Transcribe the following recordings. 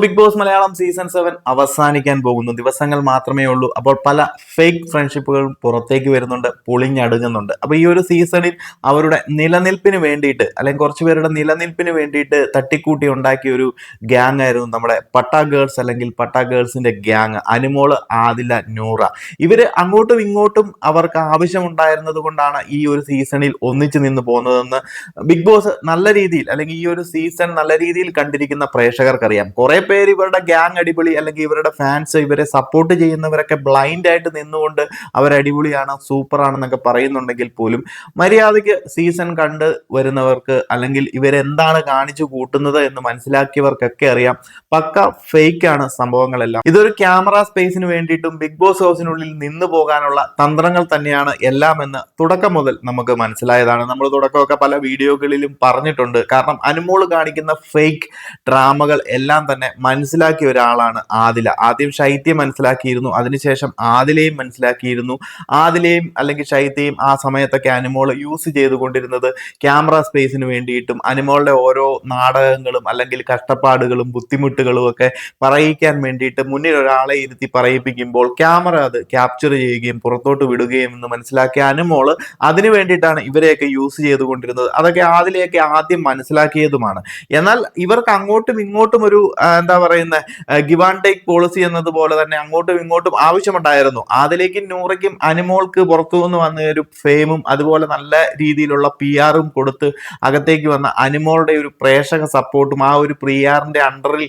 Big boss Malayalam season 7 അവസാനിക്കാൻ പോകുന്നു. ദിവസങ്ങൾ മാത്രമേ ഉള്ളൂ. അപ്പോൾ പല ഫേക്ക് ഫ്രണ്ട്ഷിപ്പുകളും പുറത്തേക്ക് വരുന്നുണ്ട്, പൊളിഞ്ഞടുങ്ങുന്നുണ്ട്. അപ്പോൾ ഈ ഒരു സീസണിൽ അവരുടെ നിലനിൽപ്പിന് വേണ്ടിയിട്ട് അല്ലെങ്കിൽ കുറച്ച് പേരുടെ നിലനിൽപ്പിന് വേണ്ടിയിട്ട് തട്ടിക്കൂട്ടി ഉണ്ടാക്കിയ ഒരു ഗ്യാങ് ആയിരുന്നു നമ്മുടെ പട്ടാ ഗേൾസ് അല്ലെങ്കിൽ പട്ടാ ഗേൾസിന്റെ ഗ്യാങ്. അനുമോള്, ആദില, നൂറ. ഇവര് അങ്ങോട്ടും ഇങ്ങോട്ടും അവർക്ക് ആവശ്യമുണ്ടായിരുന്നത് കൊണ്ടാണ് ഈ ഒരു സീസണിൽ ഒന്നിച്ചു നിന്ന് പോകുന്നതെന്ന് ബിഗ് ബോസ് നല്ല രീതിയിൽ അല്ലെങ്കിൽ ഈ ഒരു സീസൺ നല്ല രീതിയിൽ കണ്ടിരിക്കുന്ന പ്രേക്ഷകർക്കറിയാം. കുറെ പേര് ഇവരുടെ ഗ്യാങ് അടിപൊളി അല്ലെങ്കിൽ ഇവരുടെ ഫാൻസ് ഇവരെ സപ്പോർട്ട് ചെയ്യുന്നവരൊക്കെ ബ്ലൈൻഡ് ആയിട്ട് നിന്നുകൊണ്ട് അവർ അടിപൊളിയാണ്, സൂപ്പർ ആണെന്നൊക്കെ പറയുന്നുണ്ടെങ്കിൽ പോലും മര്യാദയ്ക്ക് സീസൺ കണ്ട് വരുന്നവർക്ക് അല്ലെങ്കിൽ ഇവരെന്താണ് കാണിച്ചു കൂട്ടുന്നത് എന്ന് മനസ്സിലാക്കിയവർക്കൊക്കെ അറിയാം പക്ക ഫേക്ക് ആണ് സംഭവങ്ങളെല്ലാം. ഇതൊരു ക്യാമറ സ്പേസിന് വേണ്ടിയിട്ടും ബിഗ് ബോസ് ഹൗസിനുള്ളിൽ നിന്നു പോകാനുള്ള തന്ത്രങ്ങൾ തന്നെയാണ് എല്ലാം എന്ന് തുടക്കം മുതൽ നമുക്ക് മനസ്സിലായതാണ്. നമ്മൾ തുടക്കമൊക്കെ പല വീഡിയോകളിലും പറഞ്ഞിട്ടുണ്ട്. കാരണം അനുമോള് കാണിക്കുന്ന ഫേക്ക് ഡ്രാമകൾ എല്ലാം തന്നെ മനസ്സിലാക്കിയ ഒരാളാണ് ആദില. ആദ്യം ശൈത്യം മനസ്സിലാക്കിയിരുന്നു, അതിനുശേഷം ആദിലയും മനസ്സിലാക്കിയിരുന്നു. ആദിലയും അല്ലെങ്കിൽ ശൈത്യയും ആ സമയത്തൊക്കെ അനുമോള് യൂസ് ചെയ്തുകൊണ്ടിരുന്നത് ക്യാമറ സ്പേസിന് വേണ്ടിയിട്ടും അനുമോളുടെ ഓരോ നാടകങ്ങളും അല്ലെങ്കിൽ കഷ്ടപ്പാടുകളും ബുദ്ധിമുട്ടുകളും ഒക്കെ പറയിക്കാൻ വേണ്ടിയിട്ട് മുന്നിൽ ഒരാളെ ഇരുത്തി പറയിപ്പിക്കുമ്പോൾ ക്യാമറ അത് ക്യാപ്ചർ ചെയ്യുകയും പുറത്തോട്ട് വിടുകയും എന്ന് മനസ്സിലാക്കിയ അനുമോള് അതിനു വേണ്ടിയിട്ടാണ് ഇവരെയൊക്കെ യൂസ് ചെയ്തുകൊണ്ടിരുന്നത്. അതൊക്കെ ആദിലയൊക്കെ ആദ്യം മനസ്സിലാക്കിയതുമാണ്. എന്നാൽ ഇവർക്ക് അങ്ങോട്ടും ഇങ്ങോട്ടും ഒരു എന്താ പറയുന്ന ഗിവ് ആൻഡ് ടേക്ക് പോളിസി എന്നതുപോലെ തന്നെ അങ്ങോട്ടും ഇങ്ങോട്ടും ആവശ്യമുണ്ടായിരുന്നു. ആദിലേക്കും നൂറയ്ക്കും അനുമോൾക്ക് പുറത്തുനിന്ന് വന്ന ഒരു ഫെയിമും അതുപോലെ നല്ല രീതിയിലുള്ള PR കൊടുത്ത് അകത്തേക്ക് വന്ന അനുമോളുടെ ഒരു പ്രേക്ഷക സപ്പോർട്ടും ആ ഒരു PR അണ്ടറിൽ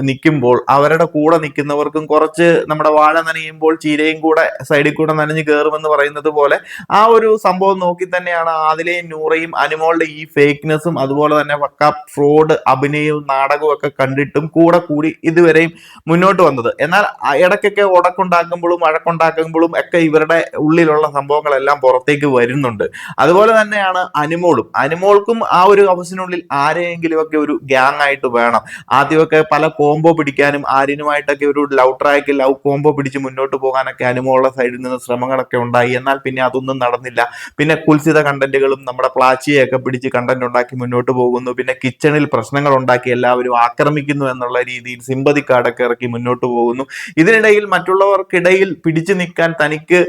നിൽക്കുമ്പോൾ അവരുടെ കൂടെ നിൽക്കുന്നവർക്കും കുറച്ച് നമ്മുടെ വാഴ നനയുമ്പോൾ ചീരയും കൂടെ സൈഡിൽ കൂടെ നനഞ്ഞു കയറുമെന്ന് പറയുന്നത് പോലെ ആ ഒരു സംഭവം നോക്കി തന്നെയാണ് ആദിലയും നൂറയും അനുമോളുടെ ഈ ഫേക്ക്നെസ്സും അതുപോലെ തന്നെ പക്ക ഫ്രോഡ് അഭിനയവും നാടകവും ഒക്കെ കണ്ടിട്ടും കൂടെ കൂടി ഇതുവരെയും മുന്നോട്ട് വന്നത്. എന്നാൽ ഇടയ്ക്കൊക്കെ ഉടക്കുണ്ടാക്കുമ്പോഴും വഴക്കുണ്ടാക്കുമ്പോഴും ഒക്കെ ഇവരുടെ ഉള്ളിലുള്ള സംഭവങ്ങളെല്ലാം പുറത്തേക്ക് വരുന്നുണ്ട്. അതുപോലെ തന്നെയാണ് അനുമോൾക്കും ആ ഒരു ഹൗസിനുള്ളിൽ ആരെയെങ്കിലും ഒക്കെ ഒരു ഗ്യാങ് ആയിട്ട് വേണം. ആദ്യമൊക്കെ പല കോംബോ പിടിക്കാനും ആര്യനുമായിട്ടൊക്കെ ഒരു ലവ് കോംബോ പിടിച്ച് മുന്നോട്ട് പോകാനൊക്കെ അനുമോളുടെ സൈഡിൽ നിന്ന് ശ്രമങ്ങളൊക്കെ ഉണ്ടായി. എന്നാൽ പിന്നെ അതൊന്നും നടന്നില്ല. പിന്നെ കുൽസിത കണ്ടന്റുകളും നമ്മുടെ പ്ലാച്ചിയൊക്കെ പിടിച്ച് കണ്ടന്റ് ഉണ്ടാക്കി മുന്നോട്ട് പോകുന്നു. പിന്നെ കിച്ചണിൽ പ്രശ്നങ്ങൾ ഉണ്ടാക്കി എല്ലാവരും ആക്രമിക്കുന്നു എന്നുള്ള രീതിയിൽ സിമ്പതി കാർഡൊക്കെ ഇറക്കി മുന്നോട്ട് പോകുന്നു. ഇതിനിടയിൽ മറ്റുള്ളവർക്കിടയിൽ പിടിച്ചു നിൽക്കാൻ തനിക്ക്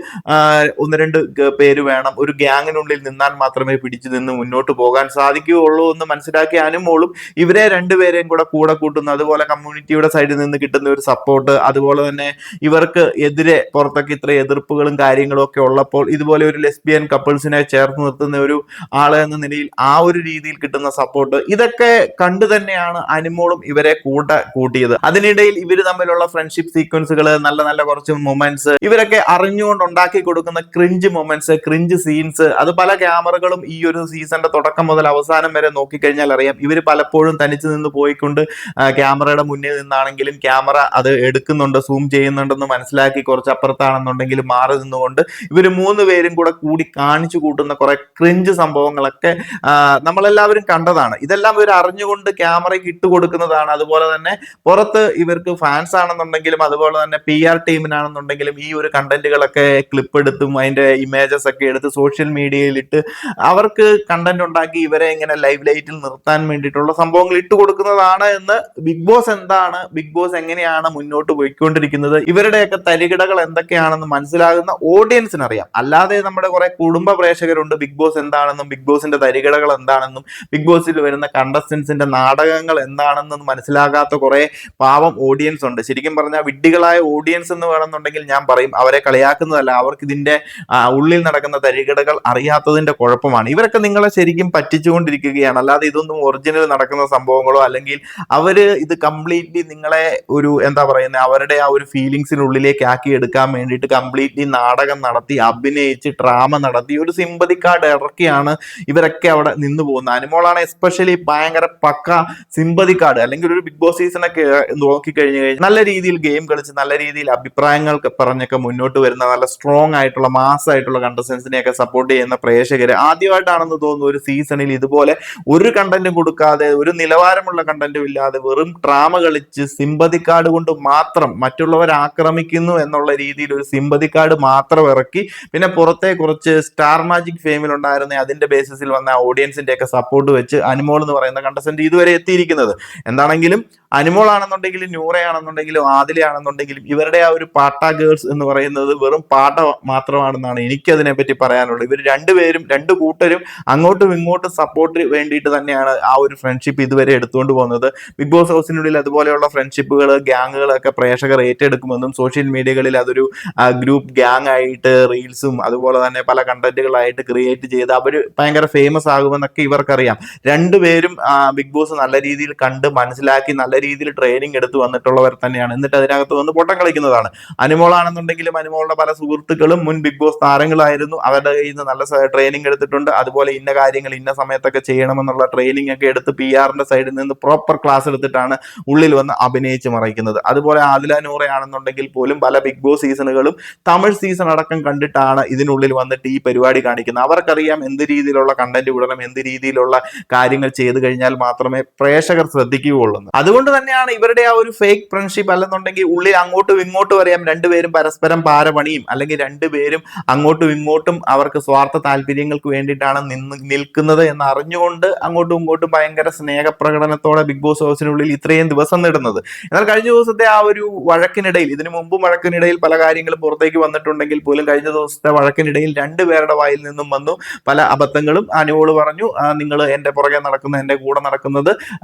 ഒന്ന് രണ്ട് പേര് വേണം, ഒരു ഗ്യാങ്ങിനുള്ളിൽ നിന്നാൽ മാത്രമേ പിടിച്ചു നിന്ന് മുന്നോട്ട് പോകാൻ സാധിക്കുകയുള്ളൂ എന്ന് മനസ്സിലാക്കിയ അനുമോളും ഇവരെ രണ്ടുപേരെയും കൂടെ കൂട്ടുന്നു. അതുപോലെ കമ്മ്യൂണിറ്റിയുടെ സൈഡിൽ നിന്ന് കിട്ടുന്ന ഒരു സപ്പോർട്ട്, അതുപോലെ തന്നെ ഇവർക്ക് എതിരെ പുറത്തൊക്കെ ഇത്ര എതിർപ്പുകളും കാര്യങ്ങളും ഒക്കെ ഉള്ളപ്പോൾ ഇതുപോലെ ഒരു ലെസ്ബിയൻ കപ്പിൾസിനെ ചേർത്ത് നിർത്തുന്ന ഒരു ആള് എന്ന നിലയിൽ ആ ഒരു രീതിയിൽ കിട്ടുന്ന സപ്പോർട്ട്, ഇതൊക്കെ കണ്ടു തന്നെയാണ് അനുമോളും ഇവരെ കൂട്ടിയത്. അതിനിടയിൽ ഇവര് തമ്മിലുള്ള ഫ്രണ്ട്ഷിപ്പ് സീക്വൻസുകൾ, നല്ല നല്ല കുറച്ച് മൊമെന്റ്സ്, ഇവരൊക്കെ അറിഞ്ഞുകൊണ്ട് ഉണ്ടാക്കി കൊടുക്കുന്ന ക്രിഞ്ച് മൊമെന്റ്സ്, ക്രിഞ്ച് സീൻസ്, അത് പല ക്യാമറകളും ഈ ഒരു സീസണിന്റെ തുടക്കം മുതൽ അവസാനം വരെ നോക്കിക്കഴിഞ്ഞാൽ അറിയാം. ഇവര് പലപ്പോഴും തനിച്ച് നിന്ന് പോയിക്കൊണ്ട് ക്യാമറയുടെ മുന്നിൽ നിന്നാണെങ്കിലും ക്യാമറ അത് എടുക്കുന്നുണ്ട്, സൂം ചെയ്യുന്നുണ്ടെന്ന് മനസ്സിലാക്കി കുറച്ച് അപ്പുറത്താണെന്നുണ്ടെങ്കിലും മാറി നിന്നുകൊണ്ട് ഇവര് മൂന്ന് പേരും കൂടി കാണിച്ചു കൂട്ടുന്ന കുറെ ക്രിഞ്ച് സംഭവങ്ങളൊക്കെ നമ്മളെല്ലാവരും കണ്ടതാണ്. ഇതെല്ലാം ഇവർ അറിഞ്ഞുകൊണ്ട് ക്യാമറയ്ക്ക് ഇട്ടുകൊടുക്കുന്നതാണ്. അതുപോലെ തന്നെ പുറത്ത് ഇവർക്ക് ഫാൻസ് ആണെന്നുണ്ടെങ്കിലും അതുപോലെ തന്നെ PR ടീമിനാണെന്നുണ്ടെങ്കിലും ഈ ഒരു കണ്ടന്റുകളൊക്കെ ക്ലിപ്പ് എടുത്തും അതിന്റെ ഇമേജസ് ഒക്കെ എടുത്ത് സോഷ്യൽ മീഡിയയിൽ ഇട്ട് അവർക്ക് കണ്ടന്റ് ഉണ്ടാക്കി ഇവരെ ഇങ്ങനെ ലൈവ് ലൈറ്റിൽ നിർത്താൻ വേണ്ടിയിട്ടുള്ള സംഭവങ്ങൾ ഇട്ട് കൊടുക്കുന്നതാണ് എന്ന് ബിഗ് ബോസ് എങ്ങനെയാണ് മുന്നോട്ട് പോയിക്കൊണ്ടിരിക്കുന്നത്, ഇവരുടെയൊക്കെ തരികിടകൾ എന്തൊക്കെയാണെന്ന് മനസ്സിലാകുന്ന ഓഡിയൻസിന് അറിയാം. അല്ലാതെ നമ്മുടെ കുറെ കുടുംബ പ്രേക്ഷകരുണ്ട് ബിഗ് ബോസ് എന്താണെന്നും ബിഗ് ബോസിന്റെ തരികിടകൾ എന്താണെന്നും ബിഗ് ബോസിൽ വരുന്ന കണ്ടസ്റ്റൻസിന്റെ നാടകങ്ങൾ എന്താണെന്നും മനസ്സിലാകാത്ത കുറെ പാവം ഓഡിയൻസ് ഉണ്ട്. ശരിക്കും പറഞ്ഞാൽ വിഡ്ഢികളായ ഓഡിയൻസ് എന്ന് വേണമെന്നുണ്ടെങ്കിൽ ഞാൻ പറയും. അവരെ കളിയാക്കുന്നതല്ല, അവർക്ക് ഇതിന്റെ ഉള്ളിൽ നടക്കുന്ന തരികിടകൾ അറിയാത്തതിന്റെ കുഴപ്പമാണ്. ഇവരൊക്കെ നിങ്ങളെ ശരിക്കും പറ്റിച്ചുകൊണ്ടിരിക്കുകയാണ്. അല്ലാതെ ഇതൊന്നും ഒറിജിനൽ നടക്കുന്ന സംഭവങ്ങളോ അല്ലെങ്കിൽ അവര് ഇത് കംപ്ലീറ്റ്ലി നിങ്ങളെ ഒരു എന്താ പറയുന്നത് അവരുടെ ആ ഒരു ഫീലിങ്സിനുള്ളിലേക്ക് ആക്കി എടുക്കാൻ വേണ്ടിയിട്ട് കംപ്ലീറ്റ്ലി നാടകം നടത്തി അഭിനയിച്ച് ഡ്രാമ നടത്തി ഒരു സിമ്പതി കാർഡ് ഇറക്കിയാണ് ഇവരൊക്കെ അവിടെ നിന്ന് പോകുന്നത്. അനുമോളാണ് എസ്പെഷ്യലി ഭയങ്കര പക്ക സിമ്പതി കാർഡ്. അല്ലെങ്കിൽ ഒരു ബിഗ് ബോസ് സീസണൊക്കെ നോക്കിക്കഴിഞ്ഞു കഴിഞ്ഞാൽ നല്ല രീതിയിൽ ഗെയിം കളിച്ച് നല്ല രീതിയിൽ അഭിപ്രായങ്ങൾ പറഞ്ഞൊക്കെ മുന്നോട്ട് വരുന്ന നല്ല സ്ട്രോങ് ആയിട്ടുള്ള മാസ് ആയിട്ടുള്ള കണ്ടസ്റ്റൻസിനെയൊക്കെ സപ്പോർട്ട് ചെയ്യുന്ന പ്രേക്ഷകര് ആദ്യമായിട്ടാണെന്ന് തോന്നുന്നു ഒരു സീസണിൽ ഇതുപോലെ ഒരു കണ്ടന്റും കൊടുക്കാതെ ഒരു നിലവാരമുള്ള കണ്ടന്റും ഇല്ലാതെ വെറും ഡ്രാമ കളിച്ച് സിമ്പതി കാർഡ് കൊണ്ട് മാത്രം മറ്റുള്ളവരെ ആക്രമിക്കുന്നു എന്നുള്ള രീതിയിൽ ഒരു സിമ്പതി കാർഡ് മാത്രം ഇറക്കി പിന്നെ പുറത്തെ കുറച്ച് സ്റ്റാർ മാജിക് ഫെയിമിൽ ഉണ്ടായിരുന്ന അതിന്റെ ബേസിസിൽ വന്ന ഓഡിയൻസിന്റെ ഒക്കെ സപ്പോർട്ട് വെച്ച് അനുമോൾ എന്ന് പറയുന്ന കണ്ടസ്റ്റന്റ് ഇതുവരെ എത്തിയിരിക്കുന്നത്. എന്താണെങ്കിലും അനുമോളാണെന്നുണ്ടെങ്കിലും നൂറയാണെന്നുണ്ടെങ്കിലും ആദിലയാണെന്നുണ്ടെങ്കിലും ഇവരുടെ ആ ഒരു പാട്ട ഗേൾസ് എന്ന് പറയുന്നത് വെറും പാട്ട മാത്രമാണെന്നാണ് എനിക്ക് അതിനെപ്പറ്റി പറയാനുള്ളത്. ഇവർ രണ്ടുപേരും രണ്ടു കൂട്ടരും അങ്ങോട്ടും ഇങ്ങോട്ടും സപ്പോർട്ട് വേണ്ടിയിട്ട് തന്നെയാണ് ആ ഒരു ഫ്രണ്ട്ഷിപ്പ് ഇതുവരെ എടുത്തുകൊണ്ട് പോകുന്നത്. ബിഗ് ബോസ് ഹൗസിനുള്ളിൽ അതുപോലെയുള്ള ഫ്രണ്ട്ഷിപ്പുകൾ ഗ്യാങ്ങുകളൊക്കെ പ്രേക്ഷകർ ഏറ്റെടുക്കുമെന്നും സോഷ്യൽ മീഡിയകളിൽ അതൊരു ഗ്രൂപ്പ് ഗ്യാങ് ആയിട്ട് റീൽസും അതുപോലെ തന്നെ പല കണ്ടന്റുകളായിട്ട് ക്രിയേറ്റ് ചെയ്ത് അവർ ഭയങ്കര ഫേമസ് ആകുമെന്നൊക്കെ ഇവർക്കറിയാം. രണ്ടുപേരും ബിഗ് ബോസ് നല്ല രീതിയിൽ കണ്ട് മനസ്സിലാക്കി നല്ല രീതിയിൽ ട്രെയിനിങ് എടുത്ത് വന്നിട്ടുള്ളവർ തന്നെയാണ്. എന്നിട്ട് അതിനകത്ത് വന്ന് പൊട്ടം കളിക്കുന്നതാണ്. അനുമോളാണെന്നുണ്ടെങ്കിലും അനുമോളുടെ പല സുഹൃത്തുക്കളും മുൻ ബിഗ് ബോസ് താരങ്ങളായിരുന്നു. അവരുടെ കയ്യിൽ നിന്ന് നല്ല ട്രെയിനിങ് എടുത്തിട്ടുണ്ട്. അതുപോലെ ഇന്ന കാര്യങ്ങൾ ഇന്ന സമയത്തൊക്കെ ചെയ്യണമെന്നുള്ള ട്രെയിനിങ് ഒക്കെ എടുത്ത് PR-ന്റെ സൈഡിൽ നിന്ന് പ്രോപ്പർ ക്ലാസ് എടുത്തിട്ടാണ് ഉള്ളിൽ വന്ന് അഭിനയിച്ച് മറയ്ക്കുന്നത്. അതുപോലെ ആദില നൂറയാണെന്നുണ്ടെങ്കിൽ പോലും പല ബിഗ് ബോസ് സീസണുകളും തമിഴ് സീസൺ അടക്കം കണ്ടിട്ടാണ് ഇതിനുള്ളിൽ വന്നിട്ട് ഈ പരിപാടി കാണിക്കുന്നത്. അവർക്കറിയാം എന്ത് രീതിയിലുള്ള കണ്ടന്റ് വിടണം, എന്ത് രീതിയിലുള്ള കാര്യങ്ങൾ ചെയ്തു കഴിഞ്ഞാൽ മാത്രമേ പ്രേക്ഷകർ ശ്രദ്ധിക്കുകയുള്ളൂ. അതുകൊണ്ട് തന്നെയാണ് ഇവരുടെ ആ ഒരു ഫേക്ക് ഫ്രണ്ട്ഷിപ്പ് അല്ലെന്നുണ്ടെങ്കിൽ ഉള്ളിൽ അങ്ങോട്ടും ഇങ്ങോട്ടും അറിയാം രണ്ടുപേരും പരസ്പരം പാരപണിയും അല്ലെങ്കിൽ രണ്ടുപേരും അങ്ങോട്ടും ഇങ്ങോട്ടും അവർക്ക് സ്വാർത്ഥ താല്പര്യങ്ങൾക്ക് വേണ്ടിയിട്ടാണ് നിൽക്കുന്നത് എന്ന് അറിഞ്ഞുകൊണ്ട് അങ്ങോട്ടും ഇങ്ങോട്ടും ഭയങ്കര സ്നേഹപ്രകടനത്തോടെ ബിഗ് ബോസ് ഹൗസിനുള്ളിൽ ഇത്രയും ദിവസം നേടുന്നത്. എന്നാൽ കഴിഞ്ഞ ദിവസത്തെ ആ ഒരു വഴക്കിനിടയിൽ, ഇതിനു മുമ്പും വഴക്കിനിടയിൽ പല കാര്യങ്ങളും പുറത്തേക്ക് വന്നിട്ടുണ്ടെങ്കിൽ പോലും കഴിഞ്ഞ ദിവസത്തെ വഴക്കിനിടയിൽ രണ്ടുപേരുടെ വായിൽ നിന്നും വന്നു പല അബദ്ധങ്ങളും. അനുമോള് പറഞ്ഞു, നിങ്ങൾ എന്റെ പുറകെ നടക്കുന്ന എന്റെ കൂടെ നടക്കുന്നത്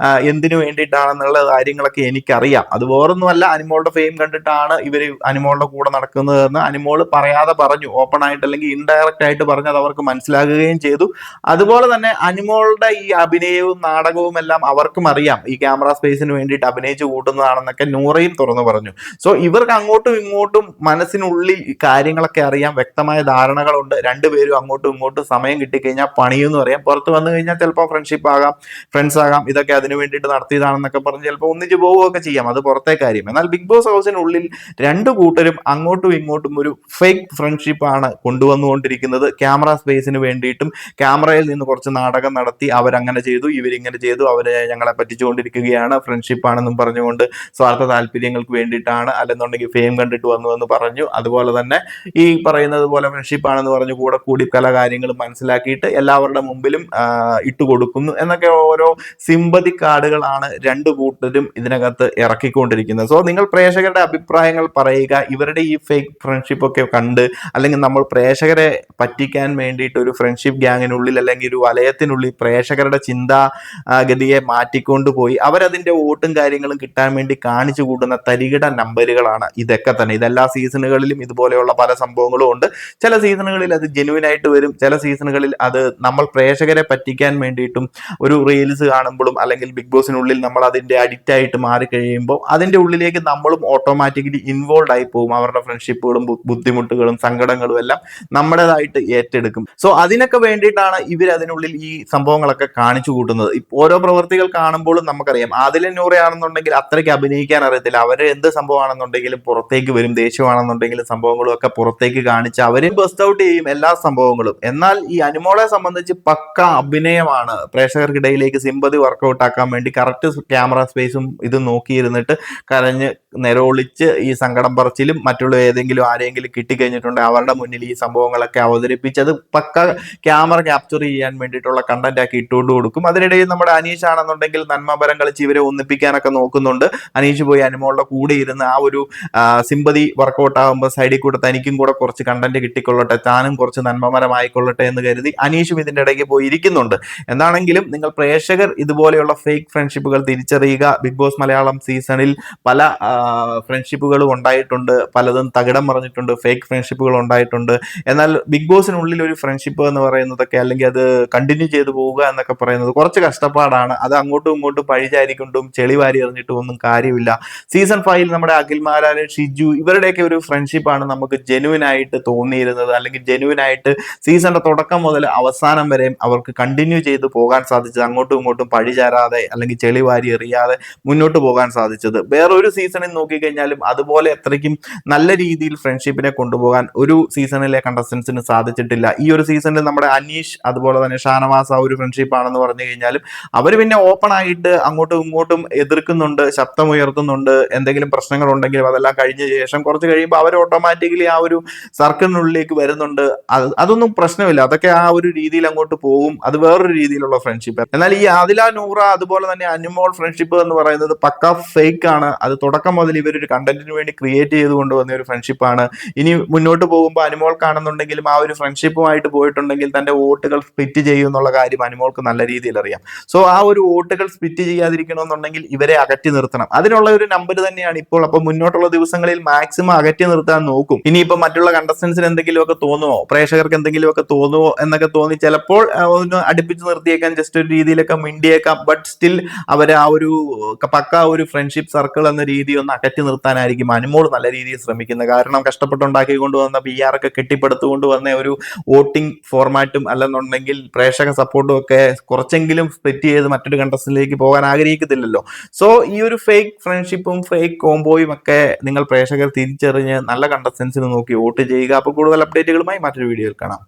എന്തിനു വേണ്ടിയിട്ടാണെന്നുള്ള കാര്യങ്ങളൊക്കെ എനിക്കറിയാം. അത് വേറൊന്നുമല്ല, അനുമോളുടെ ഫെയിം കണ്ടിട്ടാണ് ഇവർ അനുമോളുടെ കൂടെ നടക്കുന്നതെന്ന് അനുമോള് പറയാതെ പറഞ്ഞു. ഓപ്പൺ ആയിട്ട് അല്ലെങ്കിൽ ഇൻഡയറക്റ്റ് ആയിട്ട് പറഞ്ഞു. അത് അവർക്ക് മനസ്സിലാകുകയും ചെയ്തു. അതുപോലെ തന്നെ അനുമോളുടെ ഈ അഭിനയവും നാടകവും എല്ലാം അവർക്കും അറിയാം ഈ ക്യാമറ സ്പേസിന് വേണ്ടിയിട്ട് അഭിനയിച്ചു കൂട്ടുന്നതാണെന്നൊക്കെ നൂറയും തുറന്നു പറഞ്ഞു. സോ ഇവർക്ക് അങ്ങോട്ടും ഇങ്ങോട്ടും മനസ്സിനുള്ളിൽ കാര്യങ്ങളൊക്കെ അറിയാം, വ്യക്തമായ ധാരണകളുണ്ട്. രണ്ടുപേരും അങ്ങോട്ടും ഇങ്ങോട്ടും സമയം കിട്ടിക്കഴിഞ്ഞാൽ പണിയെന്ന് പറയാം. പുറത്ത് വന്നു കഴിഞ്ഞാൽ ചിലപ്പോൾ ഫ്രണ്ട്ഷിപ്പ് ആകാം, ഫ്രണ്ട്സ് ആകാം, ഇതൊക്കെ അതിനു വേണ്ടിയിട്ട് നടത്തിയതാണെന്നൊക്കെ പറഞ്ഞ് ചിലപ്പോൾ ഒന്നിച്ച് പോവുകയൊക്കെ ചെയ്യാം. അത് പുറത്തെ കാര്യം. എന്നാൽ ബിഗ് ബോസ് ഹൗസിനുള്ളിൽ രണ്ടു കൂട്ടരും അങ്ങോട്ടും ഇങ്ങോട്ടും ഒരു ഫേക്ക് ഫ്രണ്ട്ഷിപ്പ് ആണ് കൊണ്ടുവന്നുകൊണ്ടിരിക്കുന്നത്. ക്യാമറ സ്പേസിന് വേണ്ടിയിട്ടും ക്യാമറയിൽ നിന്ന് കുറച്ച് നാടകം നടത്തി അവരങ്ങനെ ചെയ്തു, ഇവരിങ്ങനെ ചെയ്തു, അവരെ ഞങ്ങളെ പറ്റിച്ചുകൊണ്ടിരിക്കുകയാണ്, ഫ്രണ്ട്ഷിപ്പ് ആണെന്നും പറഞ്ഞുകൊണ്ട് സ്വാർത്ഥ താല്പര്യങ്ങൾക്ക് വേണ്ടിയിട്ടാണ്, അല്ലെന്നുണ്ടെങ്കിൽ ഫെയിം കണ്ടിട്ട് വന്നു എന്ന് പറഞ്ഞു. അതുപോലെ തന്നെ ഈ പറയുന്നത് പോലെ ഫ്രണ്ട്ഷിപ്പ് ആണെന്ന് പറഞ്ഞു കൂടെ കൂടി പല കാര്യങ്ങളും മനസ്സിലാക്കിയിട്ട് എല്ലാവരുടെ മുമ്പിലും ഇട്ടുകൊടുക്കുന്നു എന്നൊക്കെ ഓരോ സിമ്പതി കാർഡുകളാണ് രണ്ടു കൂട്ടരും ഇതിനകത്ത് ഇറക്കിക്കൊണ്ടിരിക്കുന്നത്. സോ നിങ്ങൾ പ്രേക്ഷകരുടെ അഭിപ്രായങ്ങൾ പറയുക. ഇവരുടെ ഈ ഫേക്ക് ഫ്രണ്ട്ഷിപ്പ് ഒക്കെ കണ്ട് അല്ലെങ്കിൽ നമ്മൾ പ്രേക്ഷകരെ പറ്റിക്കാൻ വേണ്ടിയിട്ട് ഒരു ഫ്രണ്ട്ഷിപ്പ് ഗ്യാങ്ങിനുള്ളിൽ അല്ലെങ്കിൽ ഒരു വലയത്തിനുള്ളിൽ പ്രേക്ഷകരുടെ ചിന്താഗതിയെ മാറ്റിക്കൊണ്ടുപോയി അവരതിന്റെ വോട്ടും കാര്യങ്ങളും കിട്ടാൻ വേണ്ടി കാണിച്ചു കൂട്ടുന്ന തരികിട നമ്പറുകളാണ് ഇതൊക്കെ തന്നെ. ഇതെല്ലാ സീസണുകളിലും ഇതുപോലെയുള്ള പല സംഭവങ്ങളും ഉണ്ട്. ചില സീസണുകളിൽ അത് ജെനുവിൻ ആയിട്ട് വരും, ചില സീസണുകളിൽ അത് നമ്മൾ പ്രേക്ഷകരെ പറ്റിക്കാൻ വേണ്ടിയിട്ടും ഒരു റീൽസ് കാണുമ്പോഴും അല്ലെങ്കിൽ ബിഗ് ബോസിനുള്ളിൽ നമ്മൾ അതിന്റെ അഡിക്റ്റ് ആയിട്ട് മാറി കഴിയുമ്പോൾ അതിന്റെ ഉള്ളിലേക്ക് നമ്മളും ഓട്ടോമാറ്റിക്കലി ഇൻവോൾവ് ആയി പോകും. അവരുടെ ഫ്രണ്ട്ഷിപ്പുകളും ബുദ്ധിമുട്ടുകളും സങ്കടങ്ങളും എല്ലാം നമ്മുടേതായിട്ട് ഏറ്റെടുക്കും. സോ അതിനൊക്കെ വേണ്ടിയിട്ടാണ് ഇവർ അതിനുള്ളിൽ ഈ സംഭവങ്ങളൊക്കെ കാണിച്ചു കൂട്ടുന്നത്. ഓരോ പ്രവൃത്തികൾ കാണുമ്പോഴും നമുക്കറിയാം ആദില നൂറയാണെന്നുണ്ടെങ്കിൽ അത്രയ്ക്ക് അഭിനയിക്കാൻ അറിയത്തില്ല. അവര് എന്ത് സംഭവമാണെന്നുണ്ടെങ്കിലും പുറത്തേക്ക് വരും, ദേഷ്യമാണെന്നുണ്ടെങ്കിലും സംഭവങ്ങളും ഒക്കെ പുറത്തേക്ക് കാണിച്ച് അവരും ബസ്റ്റ് ഔട്ട് ചെയ്യും എല്ലാ സംഭവങ്ങളും. എന്നാൽ ഈ അനുമോളെ സംബന്ധിച്ച് പക്ക അഭിനയമാണ്. പ്രേക്ഷകർക്കിടയിലേക്ക് സിമ്പതി വർക്കൗട്ട് ആക്കാൻ വേണ്ടി കറക്റ്റ് ക്യാമറ സ്പേസും ഇത് നോക്കിയിരുന്നിട്ട് കരഞ്ഞ് നിലവിളിച്ച് ഈ സങ്കടം പറച്ചിലും മറ്റുള്ള ഏതെങ്കിലും ആരെങ്കിലും കിട്ടിക്കഴിഞ്ഞിട്ടുണ്ടെങ്കിൽ അവരുടെ മുന്നിൽ ഈ സംഭവങ്ങളൊക്കെ അവതരിപ്പിച്ച് അത് പക്ക ക്യാമറ ക്യാപ്ചർ ചെയ്യാൻ വേണ്ടിയിട്ടുള്ള കണ്ടന്റ് ആക്കി ഇട്ടുകൊണ്ട് കൊടുക്കും. അതിനിടയിൽ നമ്മുടെ അനീഷ് ആണെന്നുണ്ടെങ്കിൽ നന്മപരം കളിച്ച് ഇവരെ ഒന്നിപ്പിക്കാനൊക്കെ നോക്കുന്നുണ്ട്. അനീഷ് പോയി അനുമോളുടെ കൂടെ ഇരുന്ന് ആ ഒരു സിമ്പതി വർക്കൗട്ട് ആകുമ്പോൾ സൈഡിൽ കൂടെ തനിക്കും കൂടെ കുറച്ച് കണ്ടന്റ് കിട്ടിക്കൊള്ളട്ടെ, താനും കുറച്ച് നന്മമരമായിക്കൊള്ളട്ടെ എന്ന് കരുതി അനീഷും ഇതിന്റെ ഇടയ്ക്ക് പോയി ഇരിക്കുന്നുണ്ട്. എന്താണെങ്കിലും നിങ്ങൾ പ്രേക്ഷകർ ഇതുപോലെയുള്ള ഫേക്ക് ഫ്രണ്ട്ഷിപ്പുകൾ തിരിച്ചറിയുക. ബിഗ് ബോസ് മലയാളം സീസണിൽ പല ഫ്രണ്ട്ഷിപ്പുകളും ഉണ്ടായിട്ടുണ്ട്, പലതും തകിടം പറഞ്ഞിട്ടുണ്ട്, ഫേക്ക് ഫ്രണ്ട്ഷിപ്പുകൾ ഉണ്ടായിട്ടുണ്ട്. എന്നാൽ ബിഗ് ബോസിനുള്ളിൽ ഒരു ഫ്രണ്ട്ഷിപ്പ് എന്ന് പറയുന്നതൊക്കെ അല്ലെങ്കിൽ അത് കണ്ടിന്യൂ ചെയ്തു പോവുക എന്നൊക്കെ പറയുന്നത് കുറച്ച് കഷ്ടപ്പാടാണ്. അത് അങ്ങോട്ടും ഇങ്ങോട്ടും പഴിചാരിക്കൊണ്ടും ചെളിവാരി എറിഞ്ഞിട്ടും ഒന്നും കാര്യമില്ല. സീസൺ 5 നമ്മുടെ അഖിൽമാരാര്, ഷിജു ഇവരുടെയൊക്കെ ഒരു ഫ്രണ്ട്ഷിപ്പാണ് നമുക്ക് ജെനുവിൻ ആയിട്ട് തോന്നിയിരുന്നത്. അല്ലെങ്കിൽ ജെനുവിൻ ആയിട്ട് സീസണിന്റെ തുടക്കം മുതൽ അവസാനം വരെയും അവർക്ക് കണ്ടിന്യൂ ചെയ്ത് പോകാൻ സാധിച്ചത്, അങ്ങോട്ടും ഇങ്ങോട്ടും പഴിചാരാതെ അല്ലെങ്കിൽ ചെളിവാരി എറിയാതെ മുന്നോട്ട് പോകാൻ സാധിച്ചത്. വേറൊരു സീസണിൽ നോക്കിക്കഴിഞ്ഞാലും അതുപോലെ അത്രയ്ക്കും നല്ല രീതിയിൽ ഫ്രണ്ട്ഷിപ്പിനെ കൊണ്ടുപോകാൻ ഒരു സീസണിലെ കണ്ടസ്റ്റൻസിന് സാധിച്ചിട്ടില്ല. ഈ ഒരു സീസണിൽ നമ്മുടെ അനീഷ് അതുപോലെ തന്നെ ഷാനവാസ് ആ ഒരു ഫ്രണ്ട്ഷിപ്പ് ആണെന്ന് പറഞ്ഞു കഴിഞ്ഞാലും അവർ പിന്നെ ഓപ്പൺ ആയിട്ട് അങ്ങോട്ടും ഇങ്ങോട്ടും എതിർക്കുന്നുണ്ട്, ശബ്ദമുയർത്തുന്നുണ്ട്. എന്തെങ്കിലും പ്രശ്നങ്ങൾ ഉണ്ടെങ്കിലും അതെല്ലാം കഴിഞ്ഞ ശേഷം കുറച്ച് കഴിയുമ്പോൾ അവർ ഓട്ടോമാറ്റിക്കലി ആ ഒരു സർക്കിളിനുള്ളിലേക്ക് വരുന്നുണ്ട്. അതൊന്നും പ്രശ്നമില്ല, അതൊക്കെ ആ ഒരു രീതിയിൽ അങ്ങോട്ട് പോകും. അത് വേറൊരു രീതിയിലുള്ള ഫ്രണ്ട്ഷിപ്പ്. എന്നാൽ ഈ ആദില നൂറ അതുപോലെ തന്നെ അനുമോൾ ഫ്രണ്ട്ഷിപ്പ് ഫ്രണ്ട്ഷിപ്പ് എന്ന് പറയുന്നത് പക്ക ഫേക്ക് ആണ്. അത് തുടക്കം മുതൽ ഇവരൊരു കണ്ടന്റിന് വേണ്ടി ക്രിയേറ്റ് ചെയ്ത് കൊണ്ടുവന്ന ഒരു ഫ്രണ്ട്ഷിപ്പാണ്. ഇനി മുന്നോട്ട് പോകുമ്പോൾ അനുമോൾക്കാണെന്നുണ്ടെങ്കിലും ആ ഒരു ഫ്രണ്ട്ഷിപ്പുമായിട്ട് പോയിട്ടുണ്ടെങ്കിൽ തന്റെ വോട്ടുകൾ സ്പ്ലിറ്റ് ചെയ്യും എന്നുള്ള കാര്യം അനുമോൾക്ക് നല്ല രീതിയിൽ അറിയാം. സോ ആ ഒരു വോട്ടുകൾ സ്പ്ലിറ്റ് ചെയ്യാതിരിക്കണമെന്നുണ്ടെങ്കിൽ ഇവരെ അകറ്റി നിർത്തണം. അതിനുള്ള ഒരു നമ്പർ തന്നെയാണ് ഇപ്പോൾ. അപ്പൊ മുന്നോട്ടുള്ള ദിവസങ്ങളിൽ മാക്സിമം അകറ്റി നിർത്താൻ നോക്കും. ഇനിയിപ്പോ മറ്റുള്ള കണ്ടസ്റ്റൻസിന് എന്തെങ്കിലുമൊക്കെ തോന്നുമോ, പ്രേക്ഷകർക്ക് എന്തെങ്കിലുമൊക്കെ തോന്നുമോ എന്നൊക്കെ തോന്നി ചിലപ്പോൾ ഒന്ന് അടുപ്പിച്ച് നിർത്തിയേക്കാൻ, ജസ്റ്റ് ഒരു രീതിയിലൊക്കെ മിണ്ടിയേക്കാം. ബട്ട് സ്റ്റിൽ അവരെ ആ ഒരു പക്ക ഒരു ഫ്രണ്ട്ഷിപ്പ് സർക്കിൾ എന്ന രീതി ഒന്ന് അകറ്റി നിർത്താനായിരിക്കും അനുമോൾ നല്ല രീതിയിൽ ശ്രമിക്കുന്നത്. കാരണം കഷ്ടപ്പെട്ടുണ്ടാക്കി കൊണ്ടുവന്ന PR ഒക്കെ കെട്ടിപ്പടുത്തുകൊണ്ട് വന്ന ഒരു വോട്ടിംഗ് ഫോർമാറ്റും അല്ലെന്നുണ്ടെങ്കിൽ പ്രേക്ഷക സപ്പോർട്ടും ഒക്കെ കുറച്ചെങ്കിലും സ്പ്ലിറ്റ് ചെയ്ത് മറ്റൊരു കണ്ടസ്റ്റന്റിലേക്ക് പോകാൻ ആഗ്രഹിക്കത്തില്ലല്ലോ. സോ ഈ ഒരു ഫേക്ക് ഫ്രണ്ട്ഷിപ്പും ഫേക്ക് കോംബോയും ഒക്കെ നിങ്ങൾ പ്രേക്ഷകർ തിരിച്ചറിഞ്ഞ് നല്ല കണ്ടസ്റ്റൻസിന് നോക്കി വോട്ട് ചെയ്യുക. അപ്പോൾ കൂടുതൽ അപ്ഡേറ്റുകളുമായി മറ്റൊരു വീഡിയോയിൽ കാണാം.